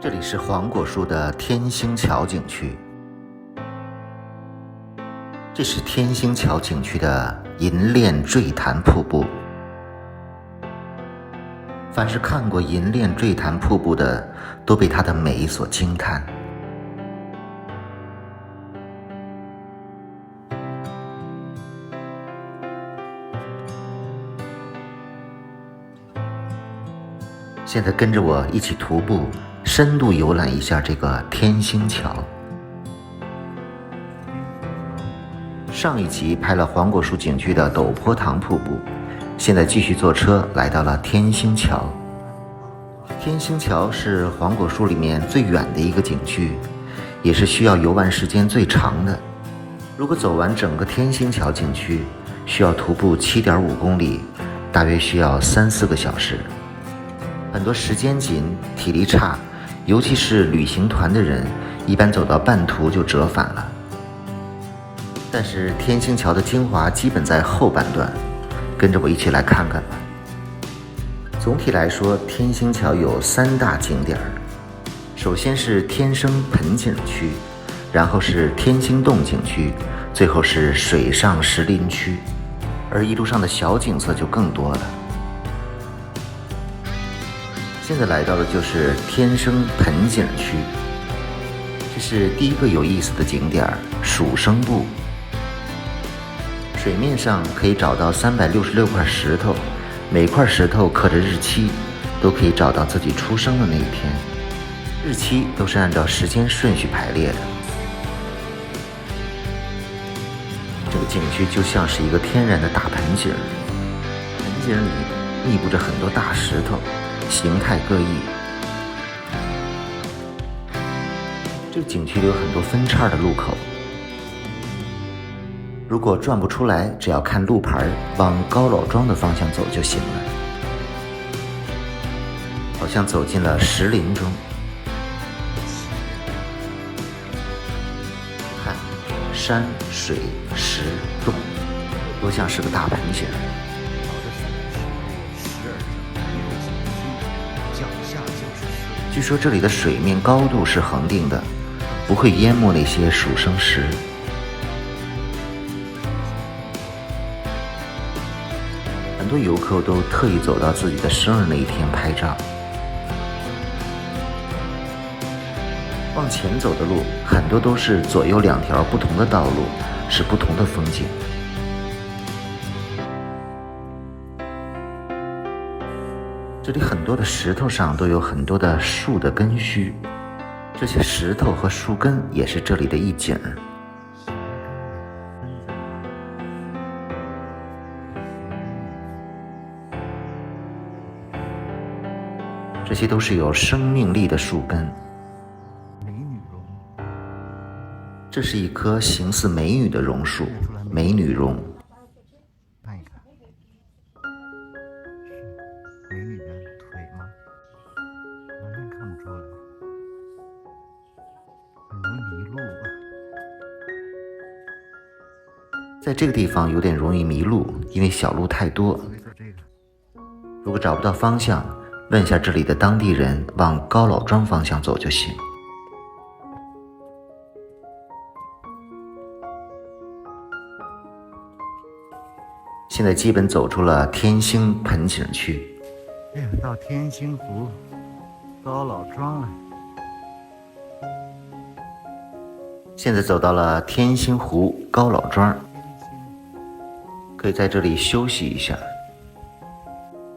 这里是黄果树的天星桥景区，这是天星桥景区的银链坠潭瀑布。凡是看过银链坠潭瀑布的，都被它的美所惊叹。现在跟着我一起徒步，深度游览一下这个天星桥。上一集拍了黄果树景区的陡坡塘瀑布，现在继续坐车来到了天星桥。天星桥是黄果树里面最远的一个景区，也是需要游玩时间最长的。如果走完整个天星桥景区，需要徒步7.5公里，大约需要3-4个小时。很多时间紧、体力差，尤其是旅行团的人，一般走到半途就折返了。但是天星桥的精华基本在后半段，跟着我一起来看看吧。总体来说，天星桥有3大景点，首先是天生盆景区，然后是天星洞景区，最后是水上石林区，而一路上的小景色就更多了。现在来到的就是天生盆景区，这是第一个有意思的景点蜀生部。水面上可以找到366块石头，每块石头刻着日期，都可以找到自己出生的那一天，日期都是按照时间顺序排列的。这个景区就像是一个天然的大盆景，盆景里密布着很多大石头，形态各异。这个景区里有很多分叉的路口，如果转不出来，只要看路牌往高老庄的方向走就行了。好像走进了石林中，看山水石洞，多像是个大盆景。据说这里的水面高度是恒定的，不会淹没那些蜀生石。很多游客都特意走到自己的生日那一天拍照。往前走的路很多都是左右2条不同的道路，是不同的风景。这里很多的石头上都有很多的树的根须，这些石头和树根也是这里的一景。这些都是有生命力的树根。这是一棵形似美女的榕树，美女榕。看一看，是美女的腿吗？完全看不出来，很容易迷路啊。在这个地方有点容易迷路，因为小路太多。如果找不到方向，问下这里的当地人，往高老庄方向走就行。现在基本走出了天星盆景区。到天星湖高老庄了。现在走到了天星湖高老庄，可以在这里休息一下。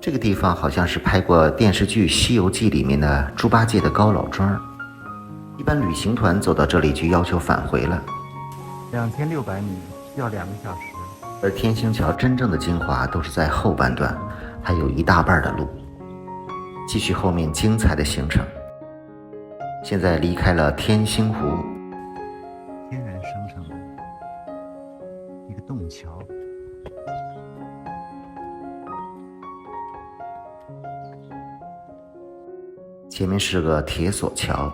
这个地方好像是拍过电视剧《西游记》里面的猪八戒的高老庄，一般旅行团走到这里就要求返回了。2600米，需要2个小时。而天星桥真正的精华都是在后半段，还有一大半的路。继续后面精彩的行程。现在离开了天星湖，天然生成的一个洞桥。前面是个铁索桥，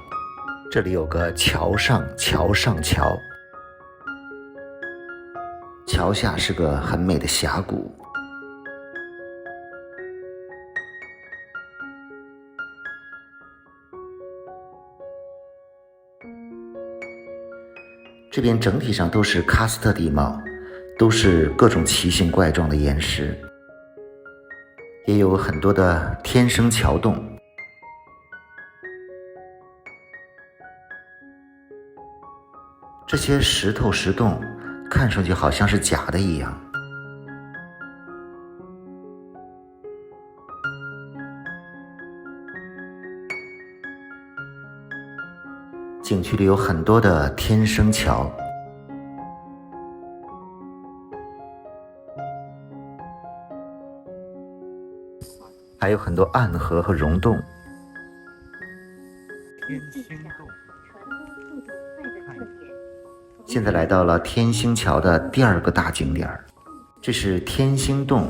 这里有个桥上桥，桥下是个很美的峡谷。这边整体上都是喀斯特地貌，都是各种奇形怪状的岩石，也有很多的天生桥洞。这些石头石洞看上去好像是假的一样。景区里有很多的天生桥，还有很多暗河和溶洞。天星洞。现在来到了天星桥的第二个大景点，这是天星洞。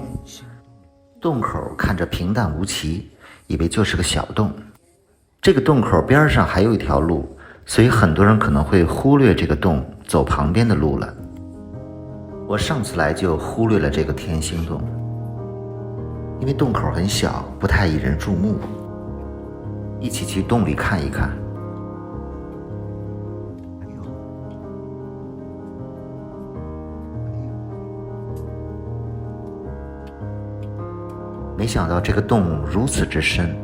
洞口看着平淡无奇，以为就是个小洞。这个洞口边上还有一条路，所以很多人可能会忽略这个洞，走旁边的路了。我上次来就忽略了这个天星洞，因为洞口很小，不太引人注目。一起去洞里看一看。没想到这个洞如此之深。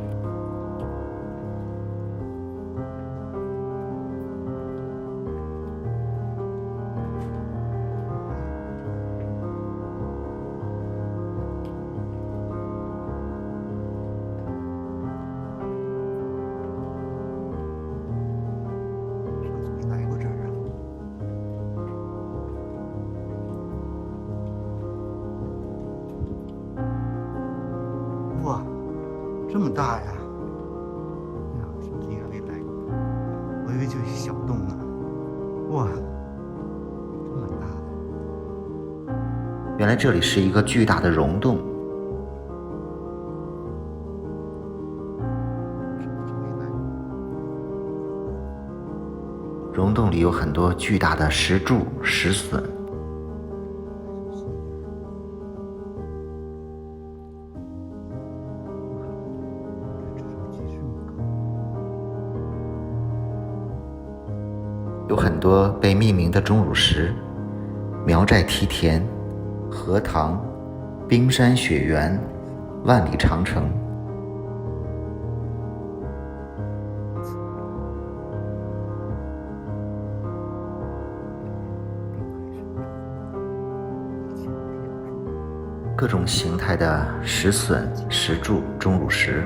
哇，这么大呀！呀，上次也没来过，我以为就是小洞呢。哇，这么大的！原来这里是一个巨大的溶洞。溶洞里有很多巨大的石柱、石笋。有很多被命名的钟乳石，苗寨梯田、荷塘、冰山雪原、万里长城。各种形态的石笋、石柱、钟乳石。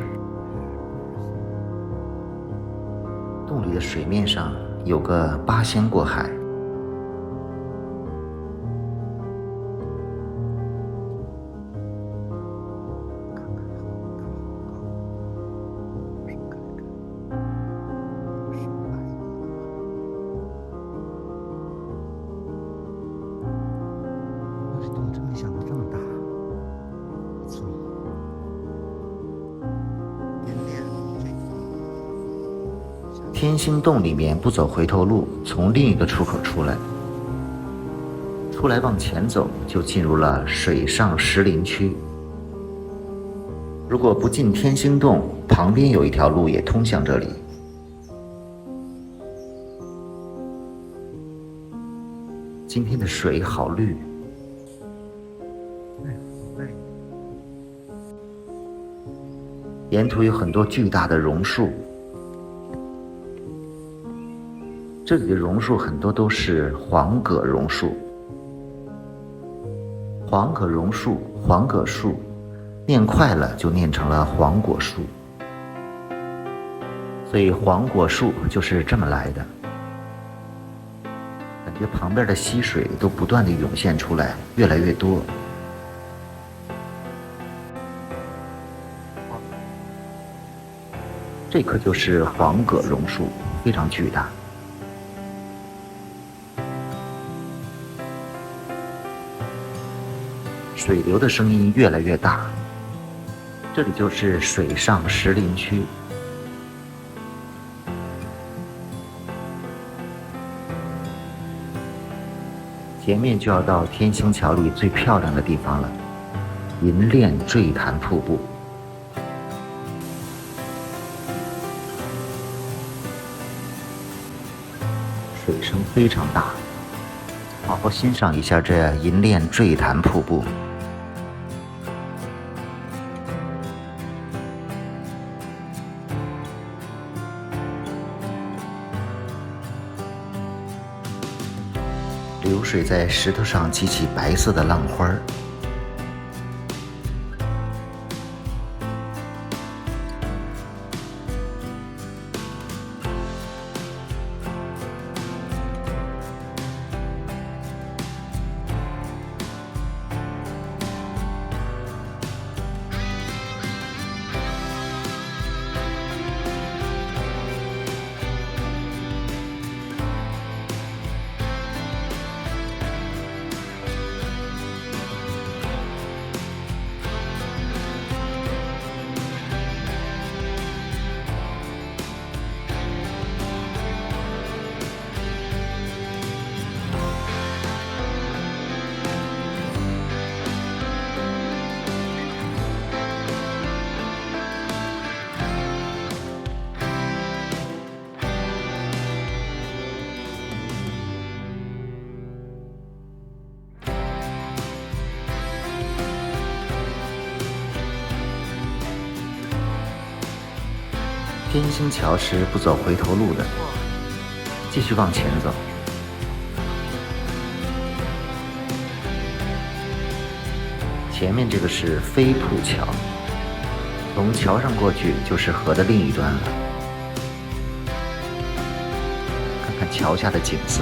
洞里的水面上有个八仙过海。洞真没想到这么大，不错。天星洞里面不走回头路，从另一个出口出来，往前走就进入了水上石林区。如果不进天星洞，旁边有一条路也通向这里。今天的水好绿。沿途有很多巨大的榕树，这里的榕树很多都是黄葛榕树。黄葛榕树、黄葛树，念快了就念成了黄果树，所以黄果树就是这么来的。感觉旁边的溪水都不断地涌现出来，越来越多。这棵就是黄葛榕树，非常巨大。水流的声音越来越大。这里就是水上石林区。前面就要到天星桥里最漂亮的地方了——银链坠潭瀑布。水声非常大，好好欣赏一下这银链坠潭瀑布。流水在石头上激起白色的浪花儿。天星桥是不走回头路的，继续往前走。前面这个是飞瀑桥，从桥上过去就是河的另一端了。看看桥下的景色，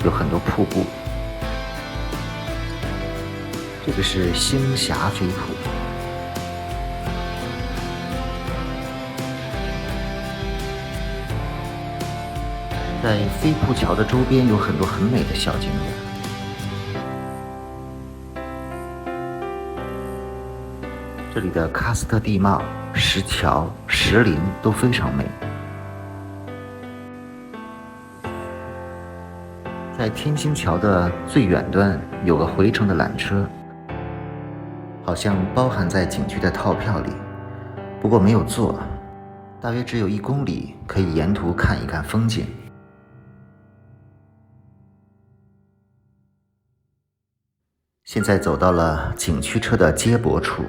有很多瀑布。这个是星霞飞瀑。在飞瀑桥的周边有很多很美的小景点，这里的喀斯特地貌、石桥、石林都非常美。在天星桥的最远端有个回程的缆车，好像包含在景区的套票里，不过没有坐，大约只有1公里，可以沿途看一看风景。现在走到了景区车的接驳处，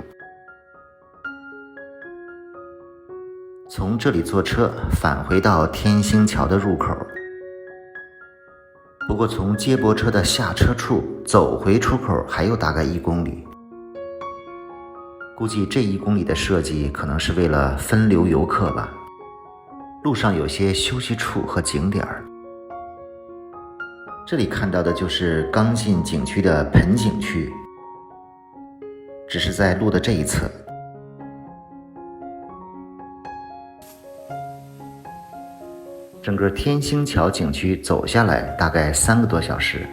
从这里坐车返回到天星桥的入口。不过从接驳车的下车处走回出口还有大概1公里，估计这1公里的设计可能是为了分流游客吧。路上有些休息处和景点儿。这里看到的就是刚进景区的盆景区，只是在路的这一侧。整个天星桥景区走下来大概3个多小时，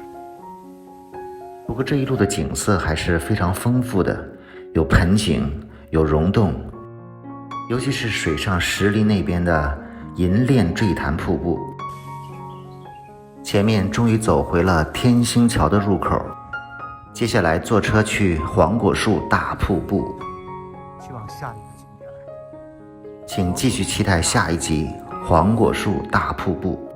不过这一路的景色还是非常丰富的，有盆景，有溶洞，尤其是水上石林那边的银链坠潭瀑布。前面终于走回了天星桥的入口，接下来坐车去黄果树大瀑布。希望下一个景点来，请继续期待下一集黄果树大瀑布。